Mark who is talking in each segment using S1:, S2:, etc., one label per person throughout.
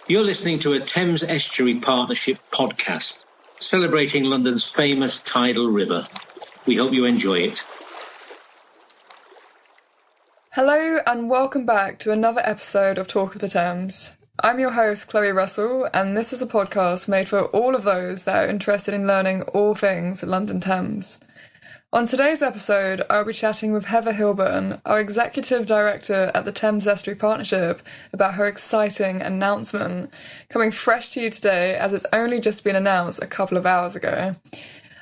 S1: You're listening to a Thames Estuary Partnership podcast, celebrating London's famous tidal river. We hope you enjoy it.
S2: Hello and welcome back to another episode of Talk of the Thames. I'm your host, Chloe Russell, and this is a podcast made for all of those that are interested in learning all things London Thames. On today's episode, I'll be chatting with Heather Hilburn, our Executive Director at the Thames Estuary Partnership, about her exciting announcement, coming fresh to you today as it's only just been announced a couple of hours ago.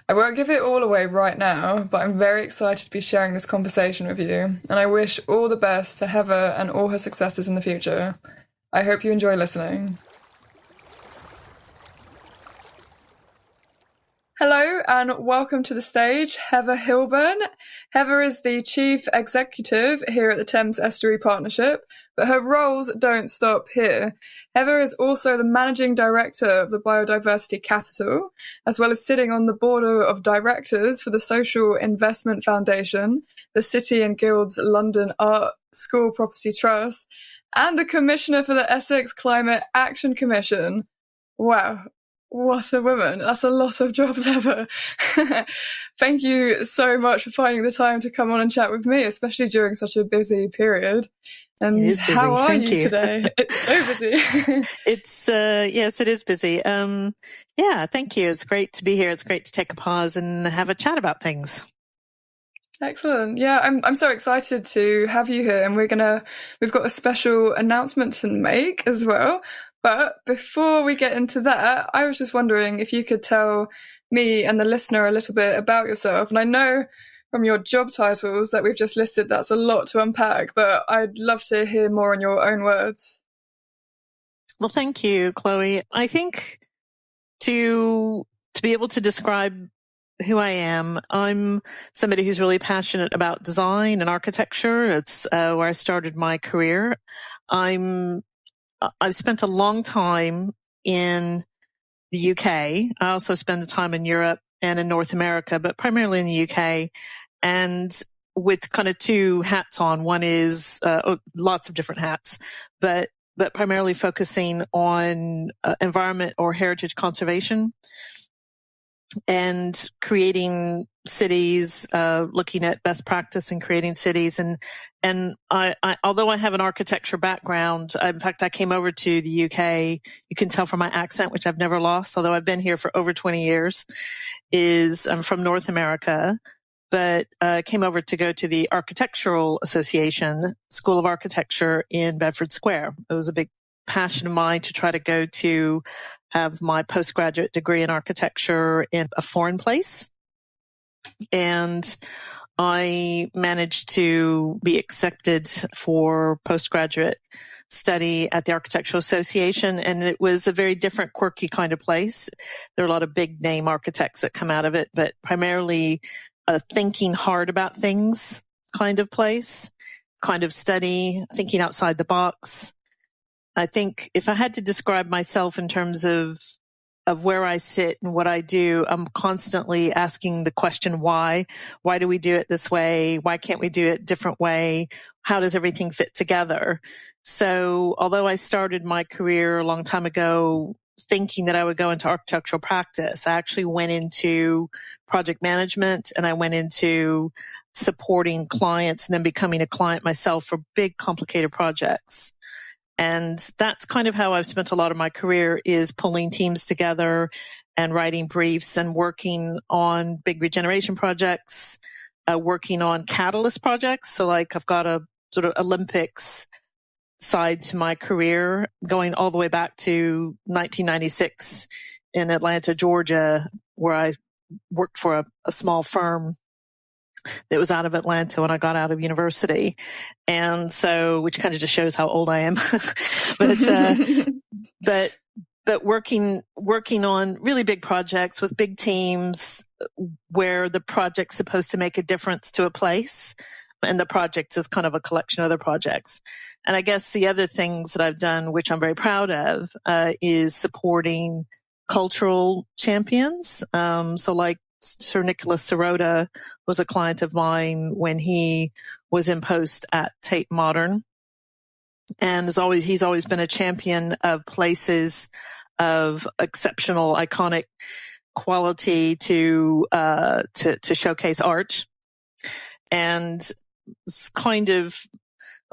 S2: I won't give it all away right now, but I'm very excited to be sharing this conversation with you, and I wish all the best to Heather and all her successes in the future. I hope you enjoy listening. Hello and welcome to the stage, Heather Hilburn. Heather is the Chief Executive here at the Thames Estuary Partnership, but her roles don't stop here. Heather is also the Managing Director of the Biodiversity Capital, as well as sitting on the Board of Directors for the Social Investment Foundation, the City and Guilds London Art School Property Trust, and the Commissioner for the Essex Climate Action Commission. Wow. What a woman. That's a lot of jobs, Heather. Thank you so much for finding the time to come on and chat with me, especially during such a busy period. And
S3: it is busy.
S2: How are
S3: Thank
S2: you today? It's so busy.
S3: Yes, it is busy. Thank you. It's great to be here. It's great to take a pause and have a chat about things.
S2: Excellent. Yeah, I'm so excited to have you here, and we've got a special announcement to make as well. But before we get into that, I was just wondering if you could tell me and the listener a little bit about yourself. And I know from your job titles that we've just listed, that's a lot to unpack, but I'd love to hear more in your own words.
S3: Well, thank you, Chloe. I think to be able to describe who I am, I'm somebody who's really passionate about design and architecture. It's where I started my career. I've spent a long time in the UK. I also spend time in Europe and in North America, but primarily in the UK, and with kind of two hats on. One is lots of different hats, but primarily focusing on environment or heritage conservation and creating cities, looking at best practice in creating cities. And I although I have an architecture background, in fact, I came over to the UK. You can tell from my accent, which I've never lost, although I've been here for over 20 years, I'm from North America, but came over to go to the Architectural Association School of Architecture in Bedford Square. It was a big passion of mine to try to go to have my postgraduate degree in architecture in a foreign place. And I managed to be accepted for postgraduate study at the Architectural Association. And it was a very different, quirky kind of place. There are a lot of big name architects that come out of it, but primarily a thinking hard about things kind of place, kind of study, thinking outside the box. I think if I had to describe myself in terms of where I sit and what I do, I'm constantly asking the question, why? Why do we do it this way? Why can't we do it a different way? How does everything fit together? So although I started my career a long time ago thinking that I would go into architectural practice, I actually went into project management and I went into supporting clients and then becoming a client myself for big, complicated projects. And that's kind of how I've spent a lot of my career, is pulling teams together and writing briefs and working on big regeneration projects, working on catalyst projects. So like I've got a sort of Olympics side to my career going all the way back to 1996 in Atlanta, Georgia, where I worked for a small firm that was out of Atlanta when I got out of university. And so, which kind of just shows how old I am. but working on really big projects with big teams where the project's supposed to make a difference to a place. And the project is kind of a collection of other projects. And I guess the other things that I've done, which I'm very proud of, is supporting cultural champions. So like Sir Nicholas Sirota was a client of mine when he was in post at Tate Modern. And he's always been a champion of places of exceptional, iconic quality to showcase art. And kind of,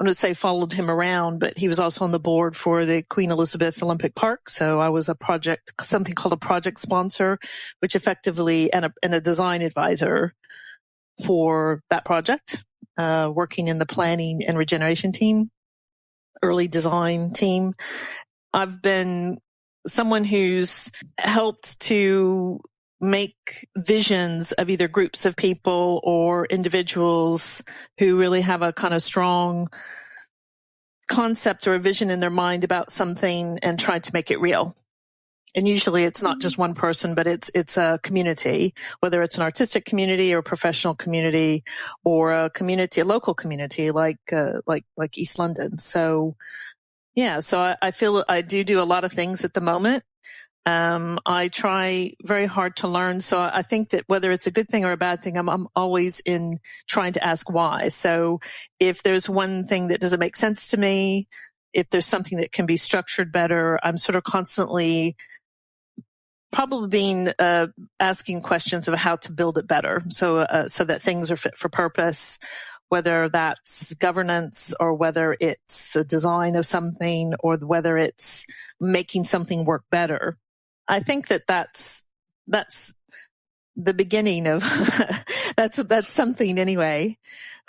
S3: I would say, followed him around, but he was also on the board for the Queen Elizabeth Olympic Park. So I was something called a project sponsor, which effectively, and a design advisor for that project, working in the planning and regeneration team, early design team. I've been someone who's helped to make visions of either groups of people or individuals who really have a kind of strong concept or a vision in their mind about something and try to make it real. And usually it's not just one person, but it's a community, whether it's an artistic community or a professional community or a local community like East London. So yeah, so I feel I do a lot of things at the moment. I try very hard to learn. So I think that whether it's a good thing or a bad thing, I'm always in trying to ask why. So if there's one thing that doesn't make sense to me, if there's something that can be structured better, I'm sort of constantly probably being asking questions of how to build it better, so that things are fit for purpose, whether that's governance or whether it's the design of something or whether it's making something work better. I think that's the beginning of that's something anyway.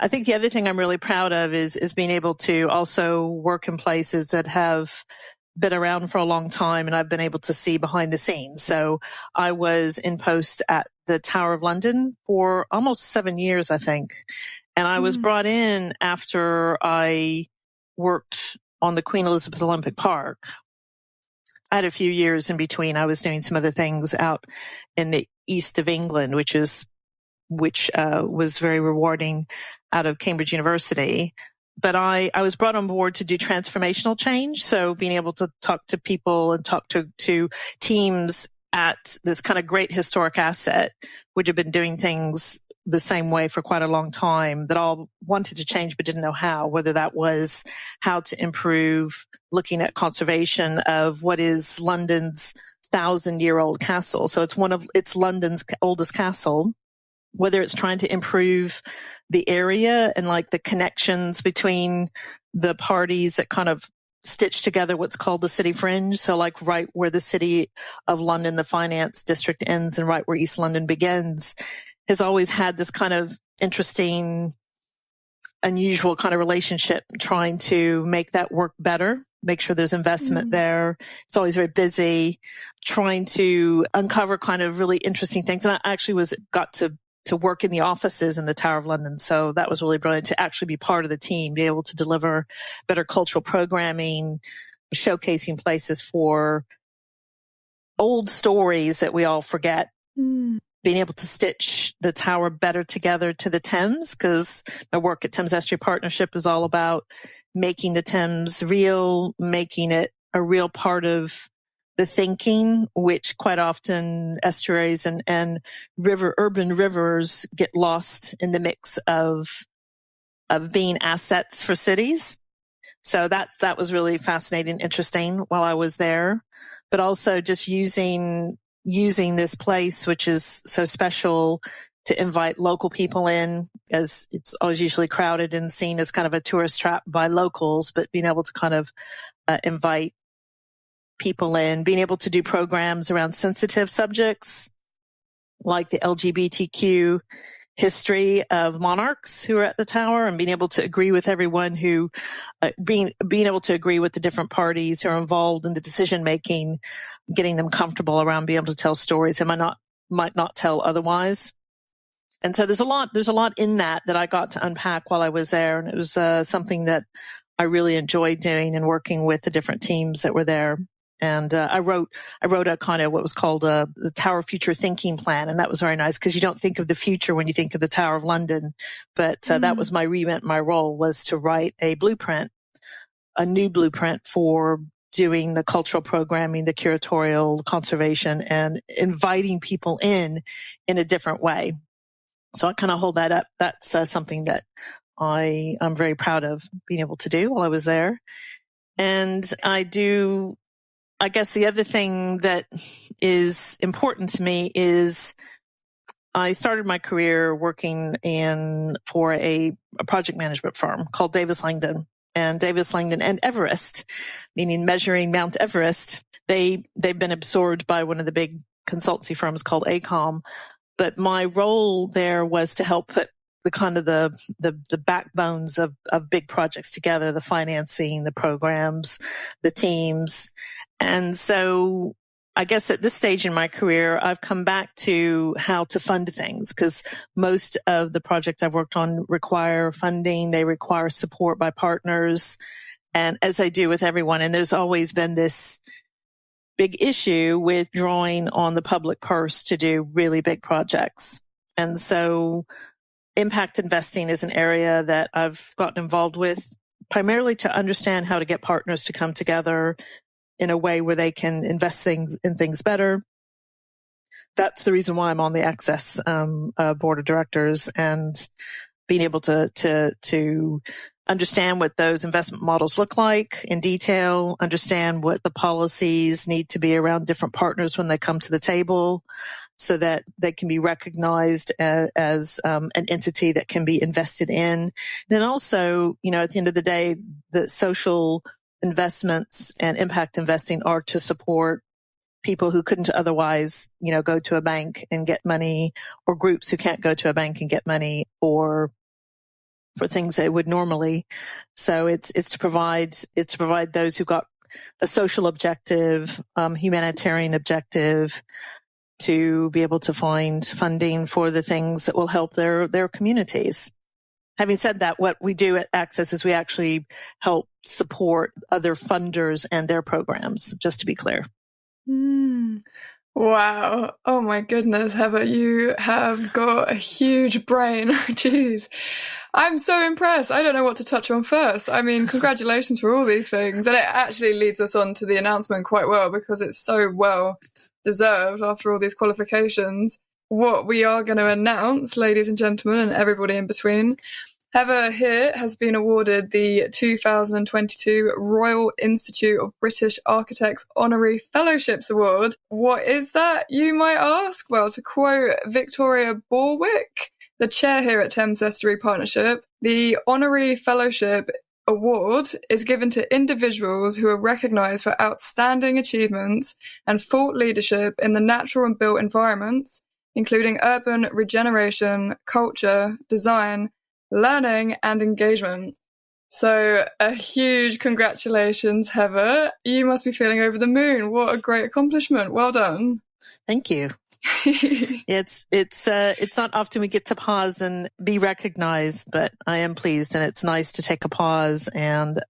S3: I think the other thing I'm really proud of is being able to also work in places that have been around for a long time, and I've been able to see behind the scenes. So I was in post at the Tower of London for almost 7 years, I think. And I was brought in after I worked on the Queen Elizabeth Olympic Park. I had a few years in between. I was doing some other things out in the east of England, which was very rewarding, out of Cambridge University. But I was brought on board to do transformational change. So being able to talk to people and talk to teams at this kind of great historic asset, which have been doing things the same way for quite a long time, that all wanted to change but didn't know how, whether that was how to improve looking at conservation of what is London's 1,000-year-old castle. So it's London's oldest castle, whether it's trying to improve the area and like the connections between the parties that kind of stitch together what's called the city fringe. So like right where the city of London, the finance district ends, and right where East London begins, has always had this kind of interesting, unusual kind of relationship, trying to make that work better, make sure there's investment there. It's always very busy, trying to uncover kind of really interesting things. And I actually got to work in the offices in the Tower of London. So that was really brilliant to actually be part of the team, be able to deliver better cultural programming, showcasing places for old stories that we all forget. Being able to stitch the tower better together to the Thames, because my work at Thames Estuary Partnership is all about making the Thames real, making it a real part of the thinking, which quite often estuaries and urban rivers get lost in the mix of being assets for cities. So that was really fascinating, interesting while I was there, but also just using this place, which is so special, to invite local people in, as it's always usually crowded and seen as kind of a tourist trap by locals, but being able to kind of invite people in, being able to do programs around sensitive subjects like the LGBTQ history of monarchs who are at the tower, and being able to agree with everyone who, being able to agree with the different parties who are involved in the decision making, getting them comfortable around being able to tell stories they might not tell otherwise. And so there's a lot in that I got to unpack while I was there, and it was something that I really enjoyed doing and working with the different teams that were there. And I wrote a kind of what was called the Tower Future Thinking Plan, and that was very nice because you don't think of the future when you think of the Tower of London, but that was my remit. My role was to write a new blueprint for doing the cultural programming, the curatorial, conservation, and inviting people in a different way. So I kind of hold that up. That's something that I'm very proud of being able to do while I was there. And I guess the other thing that is important to me is I started my career working for a project management firm called Davis Langdon. And Davis Langdon and Everest, meaning measuring Mount Everest, they've been absorbed by one of the big consultancy firms called AECOM. But my role there was to help put the kind of the backbones of big projects together, the financing, the programs, the teams. And so I guess at this stage in my career, I've come back to how to fund things, because most of the projects I've worked on require funding. They require support by partners. And as I do with everyone, and there's always been this big issue with drawing on the public purse to do really big projects. And so impact investing is an area that I've gotten involved with, primarily to understand how to get partners to come together in a way where they can invest in things better. That's the reason why I'm on the Access board of directors, and being able to understand what those investment models look like in detail, understand what the policies need to be around different partners when they come to the table, so that they can be recognized as an entity that can be invested in. Then also, at the end of the day, the social investments and impact investing are to support people who couldn't otherwise, go to a bank and get money, or groups who can't go to a bank and get money for things they would normally. So it's to provide those who got a social objective, humanitarian objective, to be able to find funding for the things that will help their communities. Having said that, what we do at Access is we actually help support other funders and their programs, just to be clear.
S2: Wow. Oh my goodness, Heather, you have got a huge brain. Jeez. I'm so impressed. I don't know what to touch on first. I mean, congratulations for all these things. And it actually leads us on to the announcement quite well, because it's so well deserved after all these qualifications. What we are going to announce, ladies and gentlemen, and everybody in between, Heather here has been awarded the 2022 Royal Institute of British Architects Honorary Fellowships Award. What is that, you might ask? Well, to quote Victoria Borwick, the chair here at Thames Estuary Partnership, the Honorary Fellowship Award is given to individuals who are recognised for outstanding achievements and thought leadership in the natural and built environments, including urban regeneration, culture, design, learning and engagement. So a huge congratulations, Heather. You must be feeling over the moon. What a great accomplishment. Well done.
S3: Thank you. It's not often we get to pause and be recognized, but I am pleased, and it's nice to take a pause and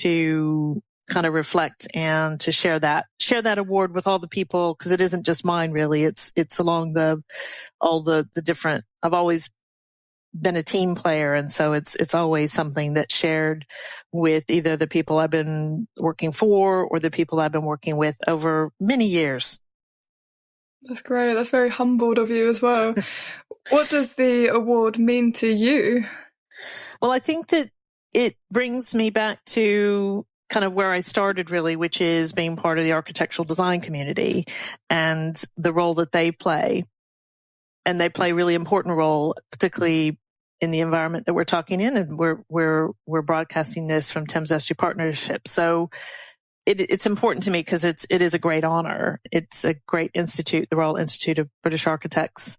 S3: to kind of reflect and to share that award with all the people, because it isn't just mine really. It's along all the different. I've always been a team player, and so it's always something that's shared with either the people I've been working for or the people I've been working with over many years.
S2: That's great. That's very humbled of you as well. What does the award mean to you?
S3: Well, I think that it brings me back to kind of where I started really, which is being part of the architectural design community and the role that they play. And they play a really important role, particularly in the environment that we're talking in, and we're broadcasting this from Thames Estuary Partnership. So it's important to me because it is a great honor. It's a great institute, the Royal Institute of British Architects,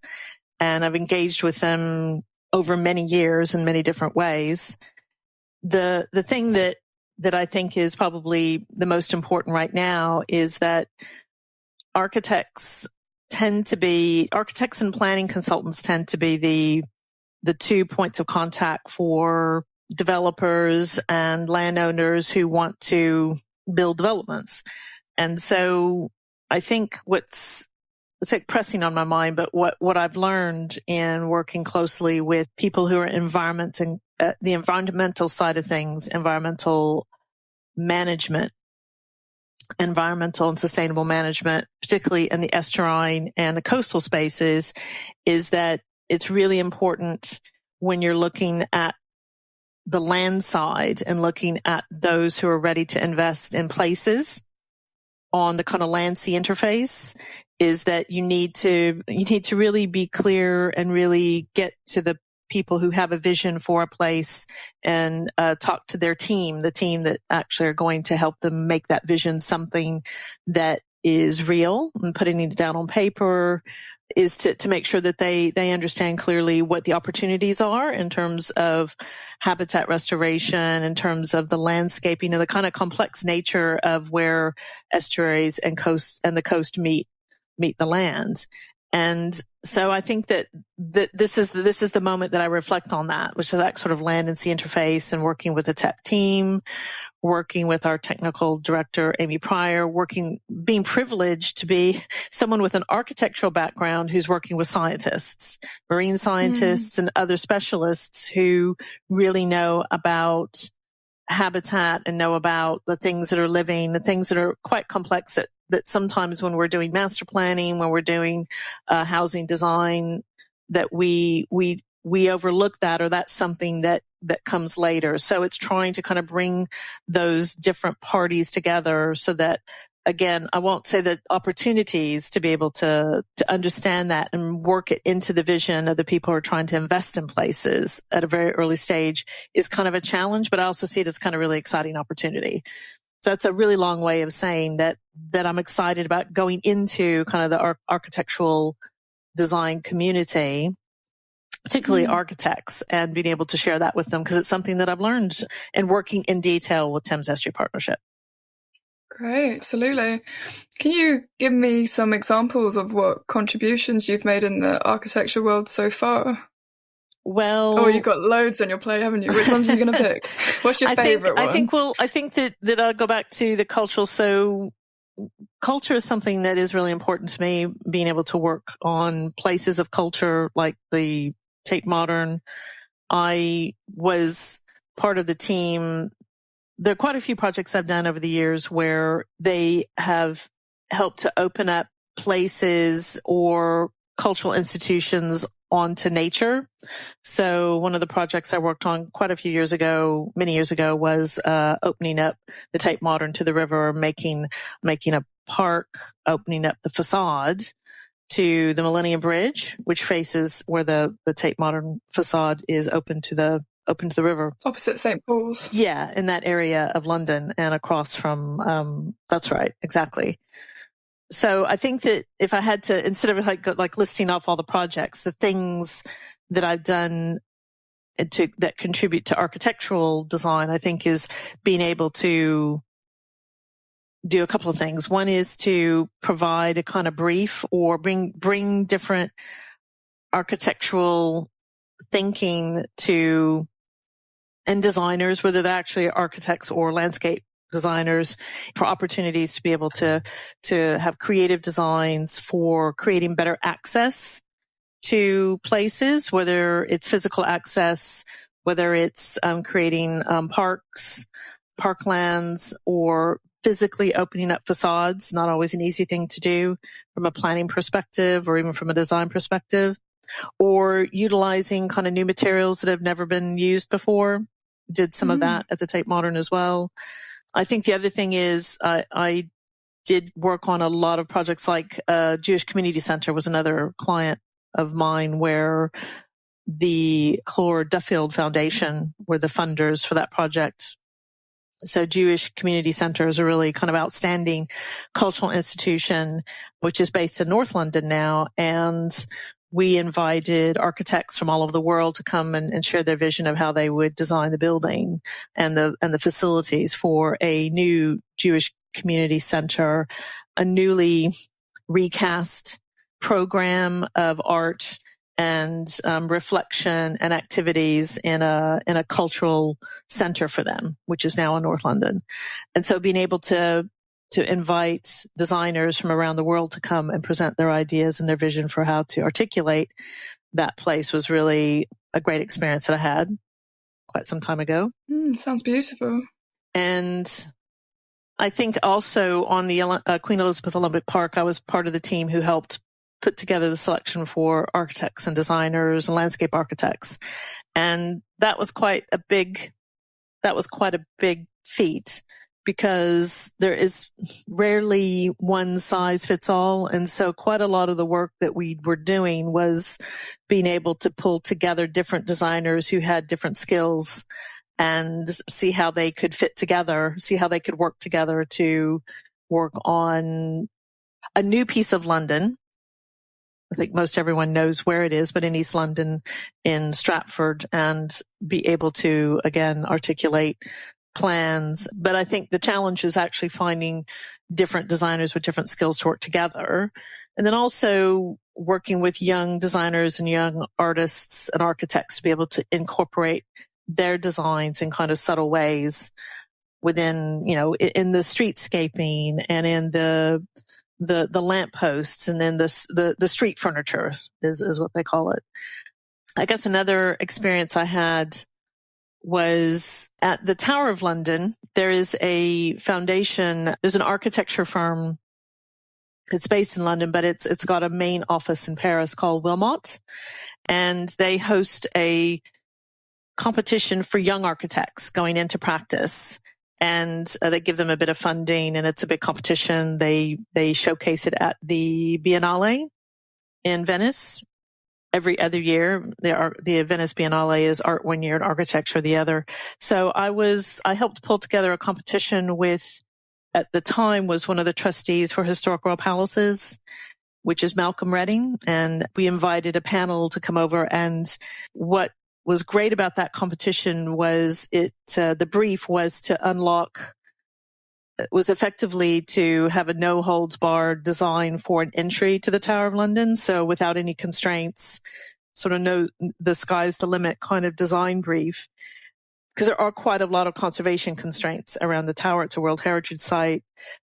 S3: and I've engaged with them over many years in many different ways. The thing that I think is probably the most important right now is that architects and planning consultants tend to be the 2 points of contact for developers and landowners who want to build developments. And so I think it's like pressing on my mind, but what I've learned in working closely with people who are the environmental side of things, environmental management, environmental and sustainable management, particularly in the estuarine and the coastal spaces, is that it's really important when you're looking at the land side and looking at those who are ready to invest in places on the kind of land sea interface is that you need to really be clear and really get to the people who have a vision for a place and talk to their team, the team that actually are going to help them make that vision something that is real, and putting it down on paper is to make sure that they understand clearly what the opportunities are in terms of habitat restoration, in terms of the landscaping and the kind of complex nature of where estuaries and the coast meet the land. And so I think that this is the moment that I reflect on that, which is that sort of land and sea interface, and working with the tech team, working with our technical director, Amy Pryor, being privileged to be someone with an architectural background who's working with scientists, marine scientists and other specialists who really know about habitat and know about the things that are living, the things that are quite complex that sometimes when we're doing master planning, when we're doing housing design, that we overlook that, or that's something that comes later. So it's trying to kind of bring those different parties together so that, again, I won't say that opportunities to be able to understand that and work it into the vision of the people who are trying to invest in places at a very early stage is kind of a challenge, but I also see it as kind of really exciting opportunity. So that's a really long way of saying that I'm excited about going into kind of the architectural design community, particularly architects, and being able to share that with them, because it's something that I've learned in working in detail with Thames Estuary Partnership.
S2: Great, absolutely. Can you give me some examples of what contributions you've made in the architecture world so far?
S3: Well,
S2: you've got loads on your plate, haven't you? Which ones are you going to pick? What's your favorite one?
S3: I think that I'll go back to the cultural. So culture is something that is really important to me, being able to work on places of culture like the Tate Modern. I was part of the team. There are quite a few projects I've done over the years where they have helped to open up places or cultural institutions onto nature. So one of the projects I worked on many years ago, was opening up the Tate Modern to the river, making a park, opening up the facade to the Millennium Bridge, which faces where the Tate Modern facade is open to the river. Opposite
S2: St. Paul's.
S3: Yeah, in that area of London and across from, that's right, exactly. So I think that if I had to, instead of like listing off all the projects, the things that I've done that contribute to architectural design, I think is being able to do a couple of things. One is to provide a kind of brief or bring different architectural thinking to, and designers, whether they're actually architects or landscape designers, for opportunities to be able to have creative designs for creating better access to places, whether it's physical access, whether it's creating parks, parklands, or physically opening up facades. Not always an easy thing to do from a planning perspective or even from a design perspective, or utilizing kind of new materials that have never been used before. Did some of that at the Tate Modern as well. I think the other thing is I did work on a lot of projects, like Jewish Community Center was another client of mine, where the Clore Duffield Foundation were the funders for that project. So Jewish Community Center is a really kind of outstanding cultural institution, which is based in North London now. And we invited architects from all over the world to come and share their vision of how they would design the building and the facilities for a new Jewish community center, a newly recast program of art and reflection and activities in a cultural center for them, which is now in North London. And so being able to invite designers from around the world to come and present their ideas and their vision for how to articulate that place was really a great experience that I had quite some time ago.
S2: Sounds beautiful.
S3: And I think also on the Queen Elizabeth Olympic Park, I was part of the team who helped put together the selection for architects and designers and landscape architects. And that was quite a big feat, because there is rarely one size fits all. And so quite a lot of the work that we were doing was being able to pull together different designers who had different skills and see how they could fit together, see how they could work together to work on a new piece of London. I think most everyone knows where it is, but in East London, in Stratford, and be able to, again, articulate plans. But I think the challenge is actually finding different designers with different skills to work together. And then also working with young designers and young artists and architects to be able to incorporate their designs in kind of subtle ways within, in the streetscaping and in the lampposts, and then the street furniture is what they call it. I guess another experience I had was at the Tower of London. There is a foundation. There's an architecture firm that's based in London, but it's got a main office in Paris called Wilmot, and they host a competition for young architects going into practice. And they give them a bit of funding, and it's a big competition. They showcase it at the Biennale in Venice every other year. The Venice Biennale is art one year and architecture the other. So I helped pull together a competition with, at the time, was one of the trustees for Historic Royal Palaces, which is Malcolm Redding. And we invited a panel to come over, and what was great about that competition was the brief was was effectively to have a no holds barred design for an entry to the Tower of London. So without any constraints, sort of the sky's the limit kind of design brief. Because there are quite a lot of conservation constraints around the tower. It's a World Heritage Site.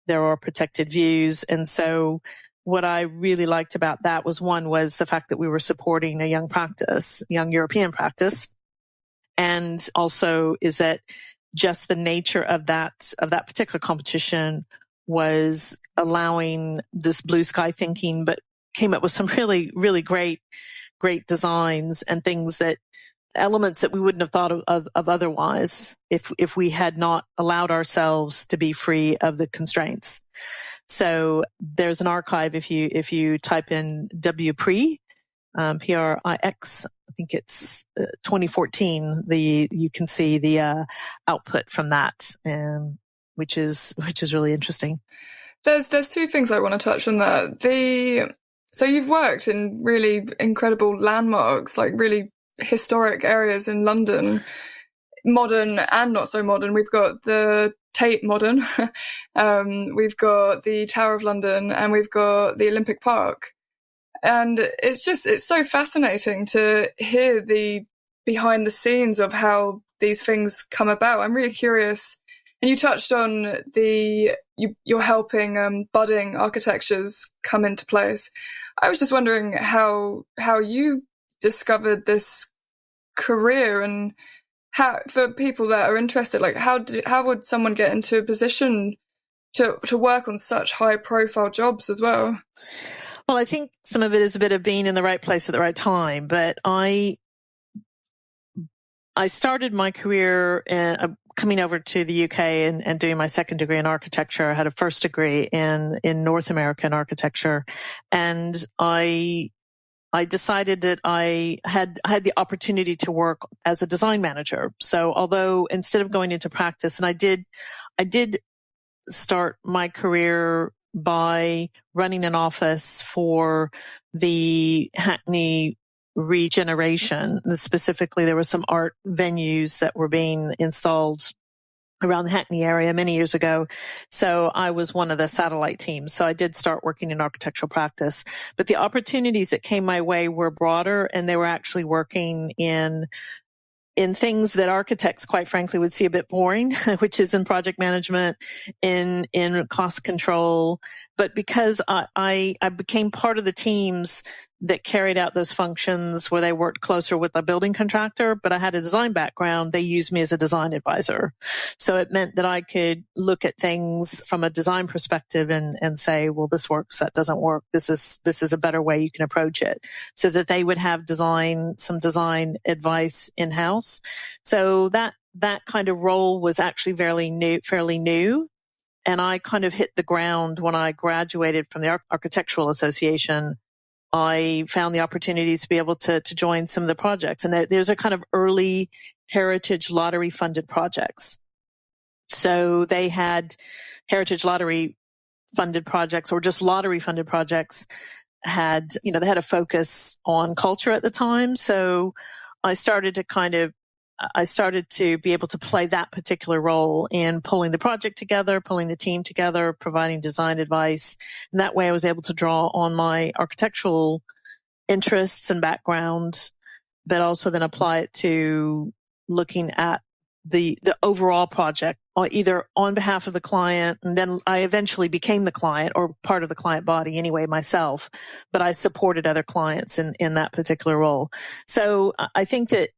S3: There are protected views. And so what I really liked about that was the fact that we were supporting a young European practice. And also is that just the nature of that particular competition was allowing this blue sky thinking, but came up with some really, really great designs and elements that we wouldn't have thought of otherwise if we had not allowed ourselves to be free of the constraints. So there's an archive if you type in WPRIX, PRIX, I think it's 2014. You can see the output from that, which is really interesting.
S2: There's two things I want to touch on that. So you've worked in really incredible landmarks, like really historic areas in London, modern and not so modern. We've got the Tate modern, we've got the Tower of London, and we've got the Olympic Park. And it's so fascinating to hear the behind the scenes of how these things come about. I'm really curious. And you touched on you're helping budding architectures come into place. I was just wondering how you discovered this career, and how, for people that are interested, like how would someone get into a position to work on such high profile jobs as well?
S3: Well, I think some of it is a bit of being in the right place at the right time, but I started my career coming over to the UK and doing my second degree in architecture. I had a first degree in North American architecture, and I decided that I had the opportunity to work as a design manager. So although instead of going into practice, and I did start my career by running an office for the Hackney regeneration. Specifically, there were some art venues that were being installed around the Hackney area many years ago. So I was one of the satellite teams. So I did start working in architectural practice. But the opportunities that came my way were broader, and they were actually working in things that architects, quite frankly, would see a bit boring, which is in project management, in cost control. But because I became part of the teams that carried out those functions where they worked closer with a building contractor, but I had a design background. They used me as a design advisor. So it meant that I could look at things from a design perspective and say, well, this works, that doesn't work. This is a better way you can approach it, so that they would have some design advice in-house. So that kind of role was actually fairly new. And I kind of hit the ground when I graduated from the Architectural Association. I found the opportunities to be able to join some of the projects. And there's a kind of early heritage lottery funded projects. So they had heritage lottery funded projects, or just lottery funded projects they had a focus on culture at the time. So I started to be able to play that particular role in pulling the project together, pulling the team together, providing design advice. And that way I was able to draw on my architectural interests and background, but also then apply it to looking at the overall project, either on behalf of the client. And then I eventually became the client, or part of the client body anyway, myself, but I supported other clients in that particular role. So I think that,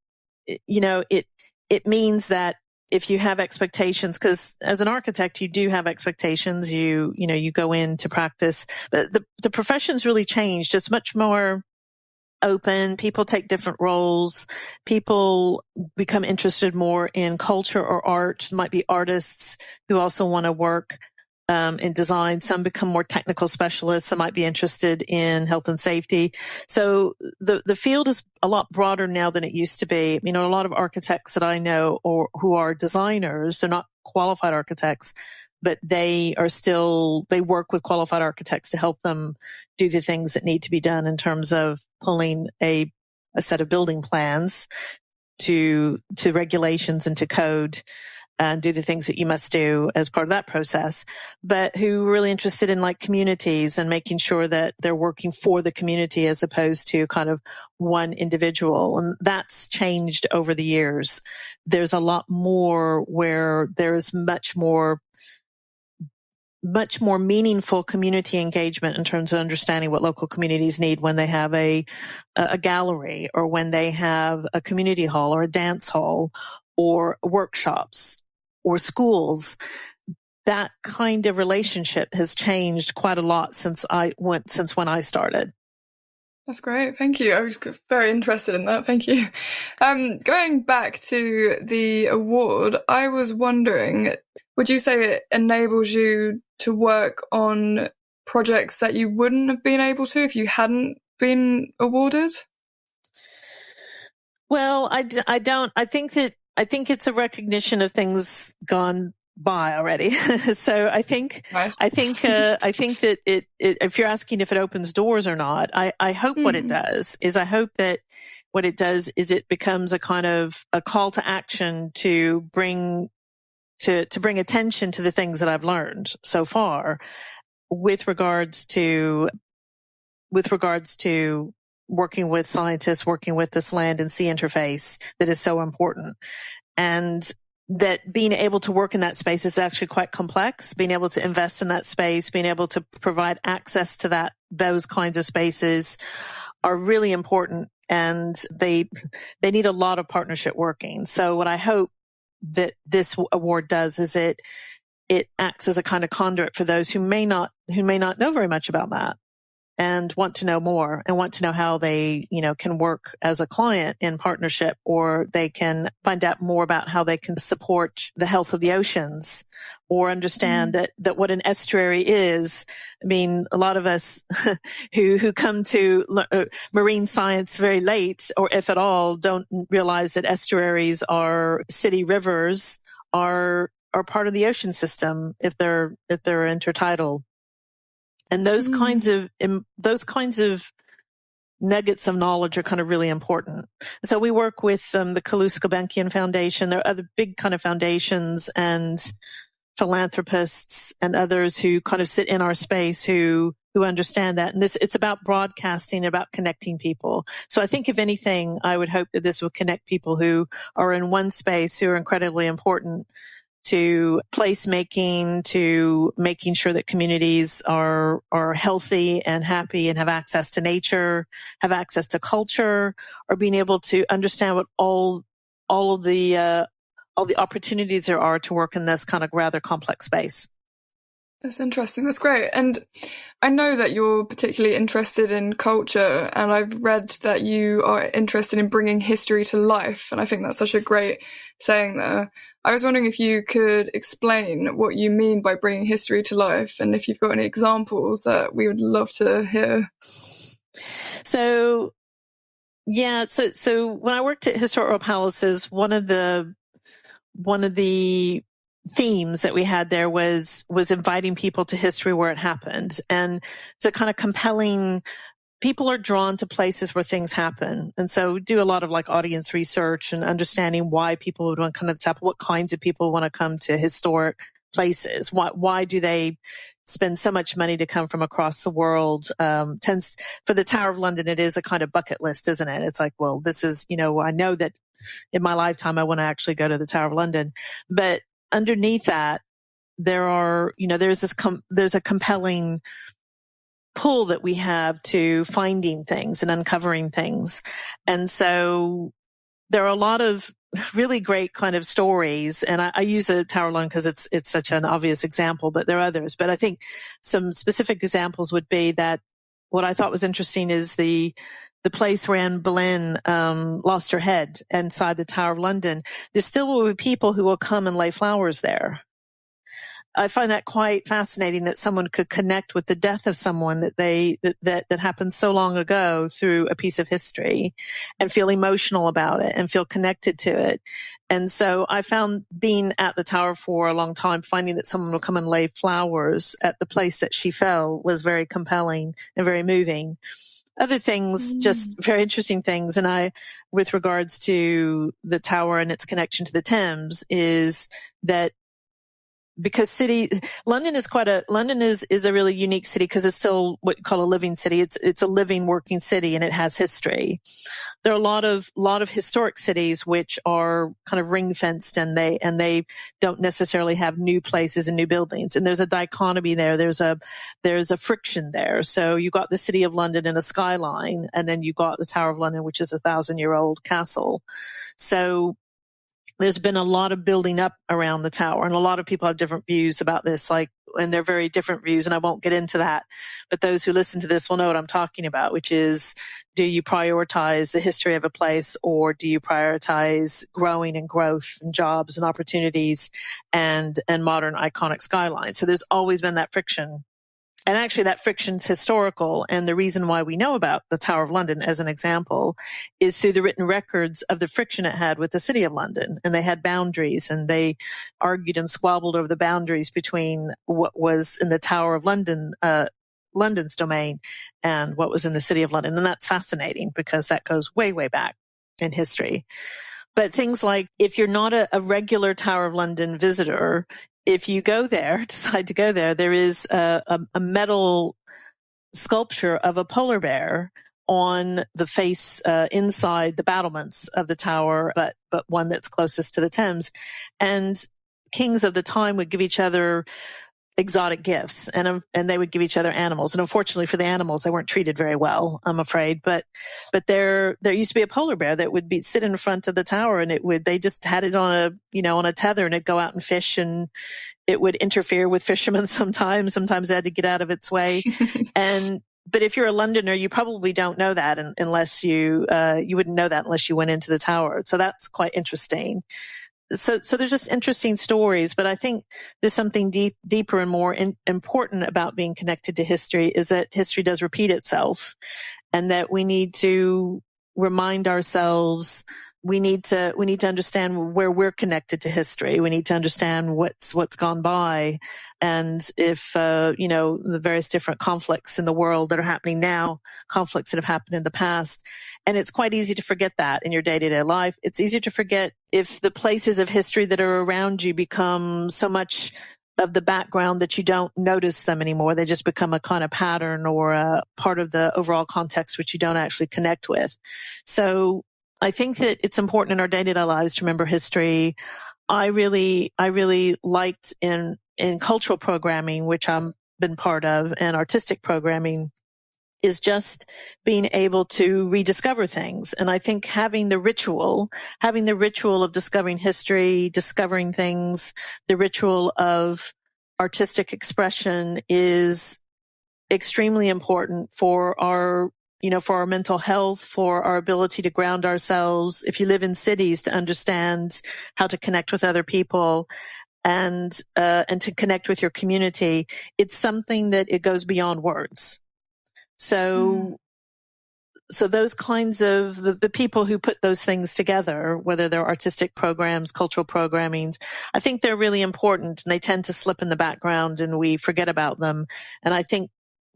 S3: it means that if you have expectations, because as an architect, you do have expectations, you go into practice, but the profession's really changed. It's much more open. People take different roles. People become interested more in culture or art. It might be artists who also want to work in design. Some become more technical specialists that might be interested in health and safety. So the field is a lot broader now than it used to be. A lot of architects that I know who are designers, they're not qualified architects, but they work with qualified architects to help them do the things that need to be done in terms of pulling a set of building plans to regulations and to code, and do the things that you must do as part of that process, but who are really interested in like communities and making sure that they're working for the community as opposed to kind of one individual. And that's changed over the years. There's a lot more where there's much more meaningful community engagement in terms of understanding what local communities need when they have a gallery, or when they have a community hall or a dance hall or workshops or schools. That kind of relationship has changed quite a lot since when I started.
S2: That's great. Thank you. I was very interested in that. Thank you. Going back to the award, I was wondering, would you say it enables you to work on projects that you wouldn't have been able to if you hadn't been awarded?
S3: Well, I don't. I think it's a recognition of things gone by already. So I think that it if you're asking if it opens doors or not, I hope what it does is it becomes a kind of a call to action to bring attention to the things that I've learned so far with regards to working with scientists, working with this land and sea interface that is so important. And that being able to work in that space is actually quite complex. Being able to invest in that space, being able to provide access to those kinds of spaces are really important, and they need a lot of partnership working. So what I hope that this award does is it acts as a kind of conduit for those who may not know very much about that and want to know more and want to know how they, can work as a client in partnership, or they can find out more about how they can support the health of the oceans, or understand that what an estuary is. I mean, a lot of us who come to marine science very late, or if at all, don't realize that estuaries are city rivers, are part of the ocean system if they're intertidal. And those kinds of nuggets of knowledge are kind of really important. So we work with the Calouste-Gulbenkian Foundation. There are other big kind of foundations and philanthropists and others who kind of sit in our space who understand that. And it's about broadcasting, about connecting people. So I think if anything, I would hope that this will connect people who are in one space who are incredibly important to placemaking, to making sure that communities are healthy and happy and have access to nature, have access to culture, or being able to understand what all the opportunities there are to work in this kind of rather complex space.
S2: That's interesting. That's great. And I know that you're particularly interested in culture, and I've read that you are interested in bringing history to life. And I think that's such a great saying there. I was wondering if you could explain what you mean by bringing history to life, and if you've got any examples that we would love to hear.
S3: So when I worked at Historical Palaces, one of the themes that we had there was inviting people to history where it happened. And it's a kind of compelling, people are drawn to places where things happen. And so we do a lot of like audience research and understanding why people would want to come to the temple, what kinds of people want to come to historic places. Why do they spend so much money to come from across the world? For the Tower of London, it is a kind of bucket list, isn't it? It's like, well, this is, I know that in my lifetime, I want to actually go to the Tower of London. But underneath that, there's a compelling pull that we have to finding things and uncovering things. And so there are a lot of really great kind of stories. And I use the Tower of London because it's such an obvious example, but there are others. But I think some specific examples would be that what I thought was interesting is the place where Anne Boleyn lost her head inside the Tower of London. There still will be people who will come and lay flowers there. I find that quite fascinating that someone could connect with the death of someone that happened so long ago through a piece of history and feel emotional about it and feel connected to it. And so I found, being at the Tower for a long time, finding that someone would come and lay flowers at the place that she fell was very compelling and very moving. Other things, just very interesting things. And with regards to the Tower and its connection to the Thames, is that because London is a really unique city because it's still what you call a living city. It's a living, working city, and it has history. There are a lot of historic cities which are kind of ring fenced, and they don't necessarily have new places and new buildings. And there's a dichotomy there. There's a friction there. So you got the City of London in a skyline, and then you got the Tower of London, which is a 1,000-year-old castle. So there's been a lot of building up around the Tower, and a lot of people have different views about this, and they're very different views, and I won't get into that. But those who listen to this will know what I'm talking about, which is, do you prioritize the history of a place, or do you prioritize growing and growth and jobs and opportunities and modern iconic skylines? So there's always been that friction. And actually that friction's historical. And the reason why we know about the Tower of London, as an example, is through the written records of the friction it had with the City of London. And they had boundaries, and they argued and squabbled over the boundaries between what was in the Tower of London, London's domain, and what was in the City of London. And that's fascinating because that goes way, way back in history. But things like, if you're not a regular Tower of London visitor, if you decide to go there, there is a metal sculpture of a polar bear on the face inside the battlements of the tower, but one that's closest to the Thames. And kings of the time would give each other exotic gifts, and they would give each other animals. And unfortunately for the animals, they weren't treated very well, I'm afraid. But there used to be a polar bear that would sit in front of the tower, and they just had it on a tether, and it'd go out and fish, and it would interfere with fishermen sometimes. Sometimes they had to get out of its way. But if you're a Londoner, you probably don't know that unless you wouldn't know that unless you went into the tower. So that's quite interesting. So there's just interesting stories, but I think there's something deeper and more important about being connected to history, is that history does repeat itself, and that we need to remind ourselves. We need to understand where we're connected to history. We need to understand what's gone by, and if the various different conflicts in the world that are happening now, conflicts that have happened in the past. And it's quite easy to forget that in your day-to-day life. It's easier to forget if the places of history that are around you become so much of the background that you don't notice them anymore. They just become a kind of pattern or a part of the overall context which you don't actually connect with. So I think that it's important in our day-to-day lives to remember history. I really liked in cultural programming, which I've been part of, and artistic programming, is just being able to rediscover things. And I think having the ritual of discovering history, discovering things, the ritual of artistic expression is extremely important for our mental health, for our ability to ground ourselves. If you live in cities, to understand how to connect with other people and to connect with your community, it's something that it goes beyond words. So those kinds of the people who put those things together, whether they're artistic programs, cultural programmings, I think they're really important, and they tend to slip in the background and we forget about them. And I think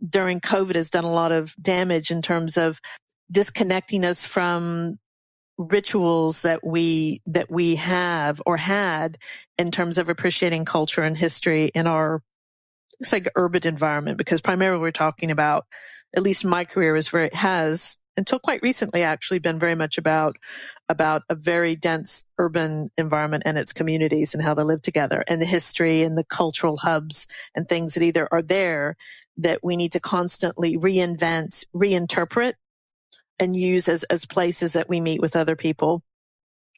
S3: during COVID has done a lot of damage in terms of disconnecting us from rituals that we have or had in terms of appreciating culture and history in our, it's like urban environment, because primarily we're talking about, at least my career has until quite recently actually been very much about a very dense urban environment and its communities and how they live together, and the history and the cultural hubs and things that either are there that we need to constantly reinvent, reinterpret, and use as places that we meet with other people.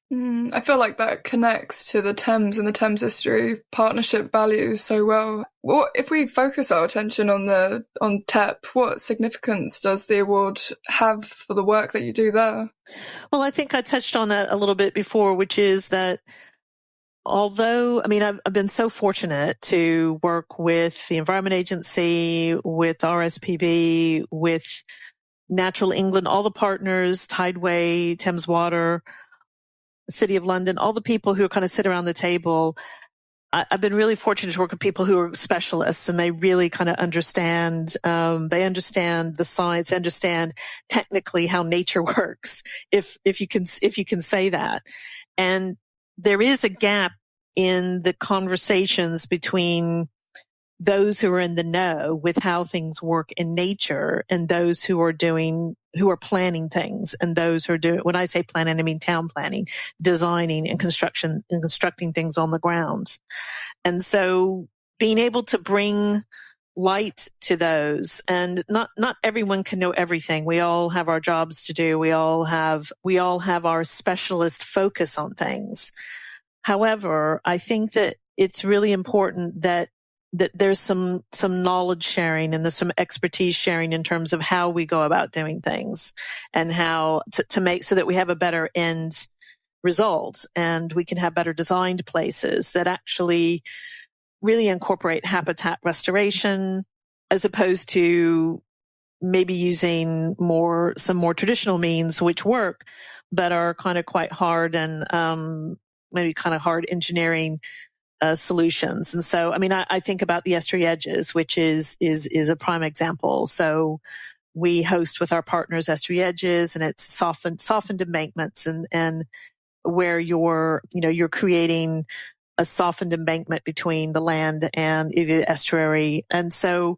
S2: I feel like that connects to the Thames and the Thames Estuary Partnership values so well. Well, if we focus our attention on TEP, what significance does the award have for the work that you do there?
S3: Well, I think I touched on that a little bit before, which is that although, I've been so fortunate to work with the Environment Agency, with RSPB, with Natural England, all the partners, Tideway, Thames Water, City of London, all the people who kind of sit around the table. I've been really fortunate to work with people who are specialists, and they really kind of understand, they understand the science, understand technically how nature works, if you can say that. And there is a gap in the conversations between those who are in the know with how things work in nature and those who are planning things, and those who are doing, when I say planning, I mean town planning, designing and constructing things on the ground. And so being able to bring light to those, and not everyone can know everything. We all have our jobs to do. We all have our specialist focus on things. However, I think that it's really important that there's some knowledge sharing and there's some expertise sharing in terms of how we go about doing things, and how to make so that we have a better end result, and we can have better designed places that actually really incorporate habitat restoration, as opposed to maybe using some more traditional means which work, but are kind of quite hard and maybe kind of hard engineering solutions. And so, I think about the estuary edges, which is a prime example. So we host with our partners estuary edges, and it's softened embankments, and where you're creating a softened embankment between the land and the estuary. And so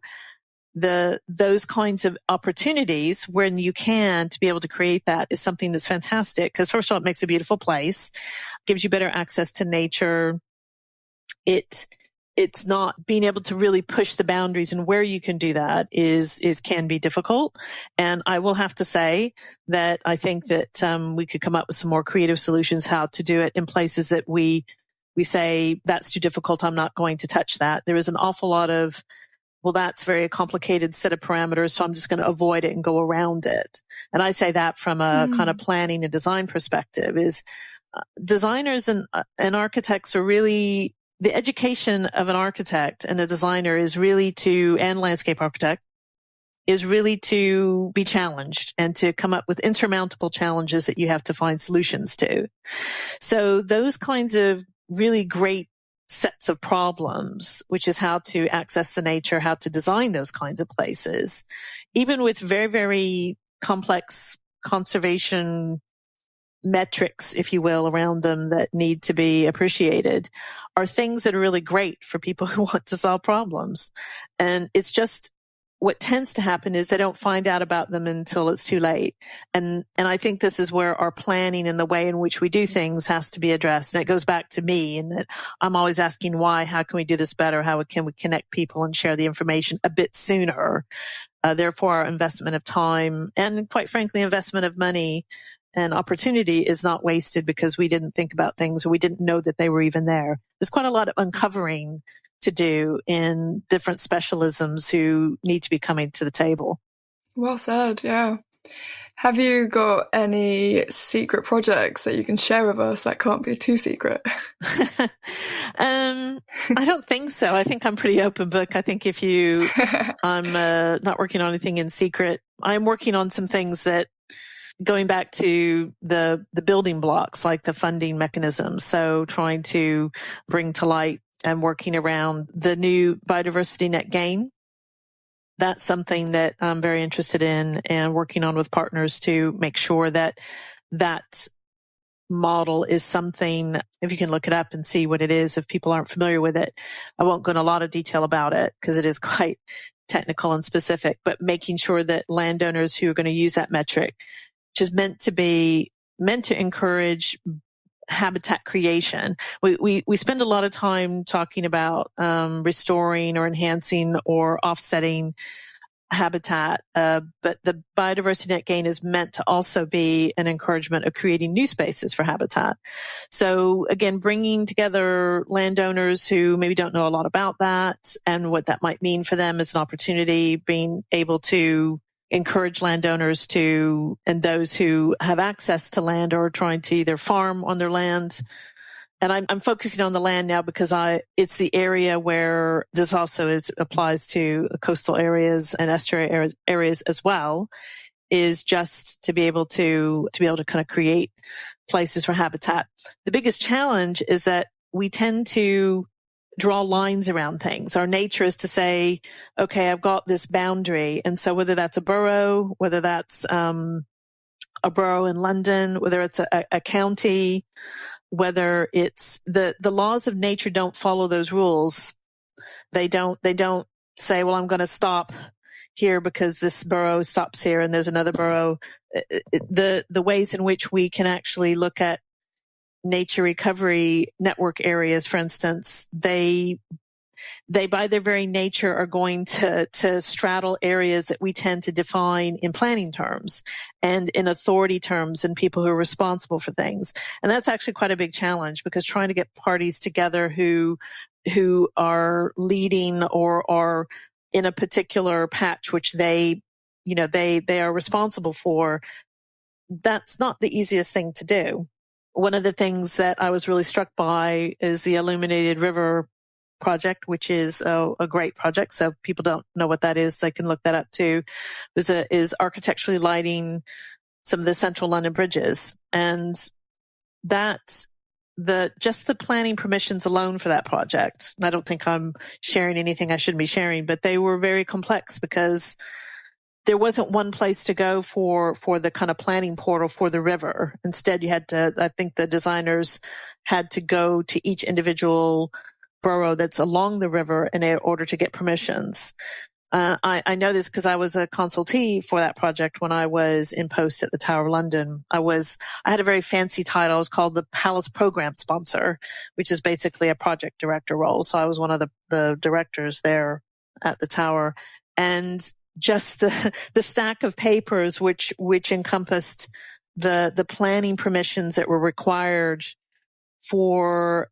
S3: those kinds of opportunities, when you can, to be able to create that, is something that's fantastic, because first of all, it makes a beautiful place, gives you better access to nature. It's not being able to really push the boundaries, and where you can do that can be difficult. And I will have to say that I think that we could come up with some more creative solutions how to do it in places that we say that's too difficult, I'm not going to touch that. There is an awful lot of, well, that's very complicated set of parameters, so I'm just going to avoid it and go around it. And I say that from a kind of planning and design perspective, is designers and architects are really, the education of an architect and a designer is really and landscape architect is really to be challenged and to come up with insurmountable challenges that you have to find solutions to. So those kinds of really great sets of problems, which is how to access the nature, how to design those kinds of places, even with very, very complex conservation metrics, if you will, around them that need to be appreciated, are things that are really great for people who want to solve problems. And it's just what tends to happen is they don't find out about them until it's too late. And I think this is where our planning and the way in which we do things has to be addressed. And it goes back to me in that I'm always asking why, how can we do this better? How can we connect people and share the information a bit sooner? Therefore, our investment of time and quite frankly, investment of money and opportunity is not wasted because we didn't think about things or we didn't know that they were even there. There's quite a lot of uncovering to do in different specialisms who need to be coming to the table.
S2: Well said, yeah. Have you got any secret projects that you can share with us that can't be too secret?
S3: I don't think so. I think I'm pretty open book. I think I'm not working on anything in secret. I'm working on some things that going back to the building blocks, like the funding mechanisms. So trying to bring to light and working around the new biodiversity net gain. That's something that I'm very interested in and working on with partners to make sure that that model is something, if you can look it up and see what it is, if people aren't familiar with it. I won't go into a lot of detail about it because it is quite technical and specific, but making sure that landowners who are going to use that metric, which is meant to encourage habitat creation. We spend a lot of time talking about restoring or enhancing or offsetting habitat, but the biodiversity net gain is meant to also be an encouragement of creating new spaces for habitat. So again, bringing together landowners who maybe don't know a lot about that and what that might mean for them as an opportunity, being able to encourage landowners to, and those who have access to land or are trying to either farm on their land. And I'm focusing on the land now because it's the area where this also applies to coastal areas and estuary areas as well, is just to be able to kind of create places for habitat. The biggest challenge is that we tend to draw lines around things. Our nature is to say, okay, I've got this boundary. And so whether that's a borough, whether that's a borough in London, whether it's a county, whether it's the laws of nature don't follow those rules. They don't say, well, I'm going to stop here because this borough stops here and there's another borough. The ways in which we can actually look at nature recovery network areas, for instance, they by their very nature are going to straddle areas that we tend to define in planning terms and in authority terms and people who are responsible for things. And that's actually quite a big challenge because trying to get parties together who are leading or are in a particular patch which they are responsible for, that's not the easiest thing to do. One of the things that I was really struck by is the Illuminated River project, which is a great project. So if people don't know what that is, they can look that up too. Is architecturally lighting some of the central London bridges. And that just the planning permissions alone for that project, and I don't think I'm sharing anything I shouldn't be sharing, but they were very complex because there wasn't one place to go for the kind of planning portal for the river. Instead, I think the designers had to go to each individual borough that's along the river in order to get permissions. I know this because I was a consultee for that project when I was in post at the Tower of London. I had a very fancy title. I was called the Palace Program Sponsor, which is basically a project director role. So I was one of the directors there at the Tower. And just the stack of papers which encompassed the planning permissions that were required for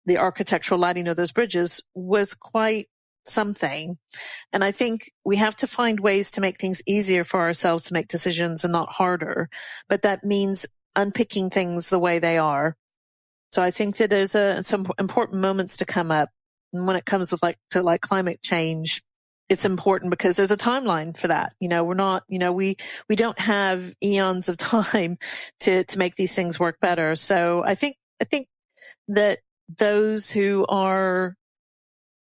S3: the architectural lighting of those bridges was quite something. And I think we have to find ways to make things easier for ourselves to make decisions and not harder. But that means unpicking things the way they are. So I think that there's some important moments to come up. And when it comes with to climate change, it's important because there's a timeline for that. We're not, we don't have eons of time to make these things work better. So I think that those who are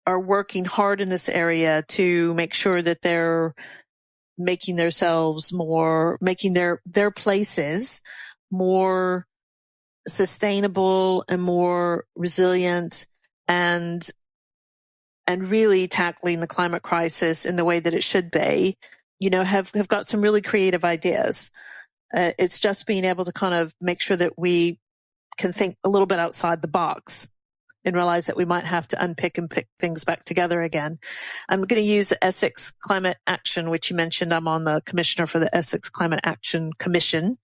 S3: working hard in this area to make sure that they're making their places more sustainable and more resilient and and really tackling the climate crisis in the way that it should be, have got some really creative ideas. It's just being able to kind of make sure that we can think a little bit outside the box and realize that we might have to unpick and pick things back together again. I'm going to use the Essex Climate Action, which you mentioned. I'm on the commissioner for the Essex Climate Action Commission.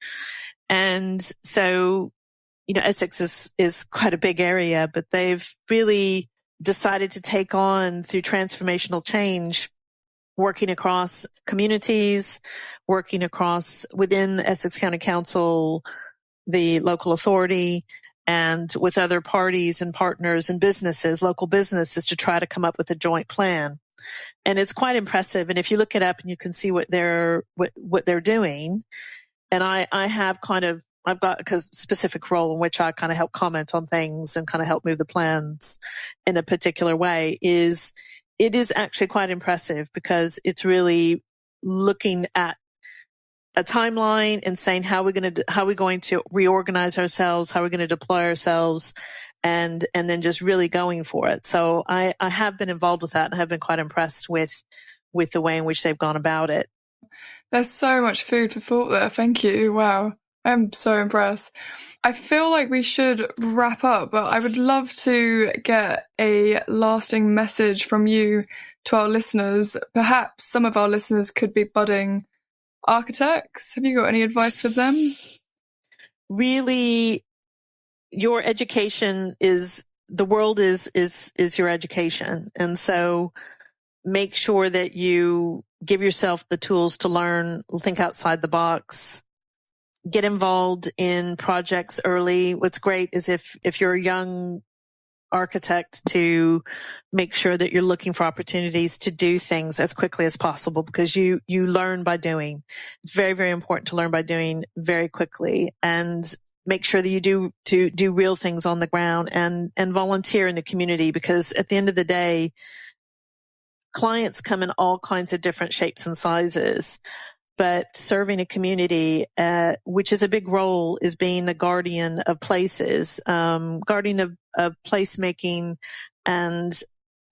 S3: And so, Essex is quite a big area, but they've really decided to take on, through transformational change, working across communities, working across within the Essex County Council, the local authority, and with other parties and partners and businesses, local businesses, to try to come up with a joint plan. And it's quite impressive. And if you look it up and you can see what they're doing, and I've got a specific role in which I kind of help comment on things and kind of help move the plans in a particular way, it is actually quite impressive, because it's really looking at a timeline and saying how we're going to reorganize ourselves, how we're going to deploy ourselves, and then just really going for it. So I have been involved with that, and have been quite impressed with the way in which they've gone about it.
S2: There's so much food for thought there. Thank you. Wow. I'm so impressed. I feel like we should wrap up, but I would love to get a lasting message from you to our listeners. Perhaps some of our listeners could be budding architects. Have you got any advice for them?
S3: Really, your education the world is your education. And so make sure that you give yourself the tools to learn, think outside the box, get involved in projects early. What's great is if you're a young architect, to make sure that you're looking for opportunities to do things as quickly as possible, because you learn by doing. It's very, very important to learn by doing very quickly, and make sure that you do real things on the ground, and volunteer in the community, because at the end of the day, clients come in all kinds of different shapes and sizes. But serving a community, which is a big role, is being the guardian of places, guardian of placemaking, and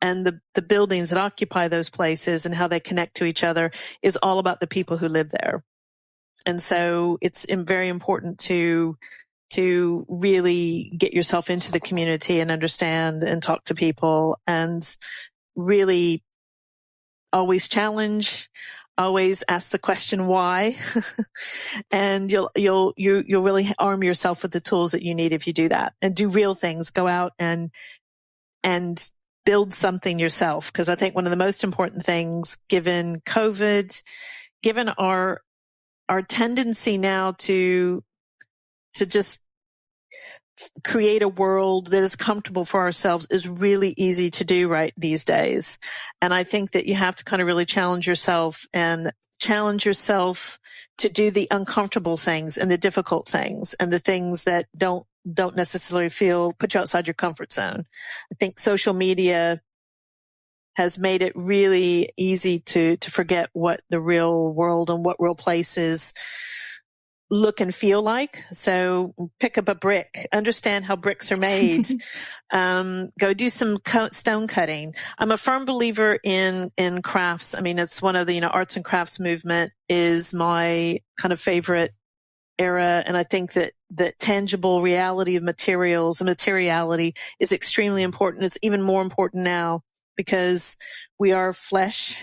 S3: the buildings that occupy those places and how they connect to each other, is all about the people who live there. And so it's very important to really get yourself into the community and understand and talk to people, and really always challenge. Always ask the question why, and you'll really arm yourself with the tools that you need if you do that, and do real things. Go out and build something yourself, because I think one of the most important things, given COVID, given our tendency now to just create a world that is comfortable for ourselves, is really easy to do right these days. And I think that you have to kind of really challenge yourself to do the uncomfortable things and the difficult things and the things that don't necessarily put you outside your comfort zone. I think social media has made it really easy to forget what the real world and what real places look and feel like. So pick up a brick, understand how bricks are made, go do some stone cutting. I'm a firm believer in crafts. I mean, it's one of the, arts and crafts movement is my kind of favorite era. And I think that the tangible reality of materials and materiality is extremely important. It's even more important now, because we are flesh.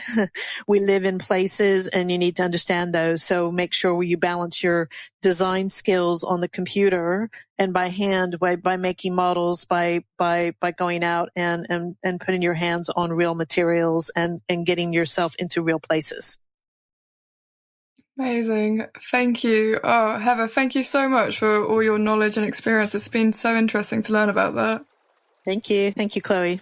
S3: We live in places, and you need to understand those. So make sure you balance your design skills on the computer and by hand, by making models, by going out and putting your hands on real materials and getting yourself into real places.
S2: Amazing. Thank you. Oh, Heather, thank you so much for all your knowledge and experience. It's been so interesting to learn about that.
S3: Thank you. Thank you, Chloe.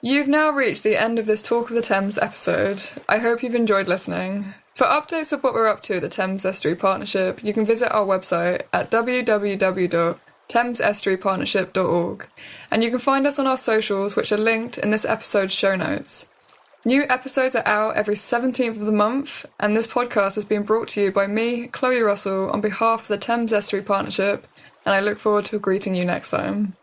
S2: You've now reached the end of this Talk of the Thames episode. I hope you've enjoyed listening. For updates of what we're up to at the Thames Estuary Partnership, you can visit our website at www.thamesestuarypartnership.org, and you can find us on our socials, which are linked in this episode's show notes. New episodes are out every 17th of the month, and this podcast has been brought to you by me, Chloe Russell, on behalf of the Thames Estuary Partnership, and I look forward to greeting you next time.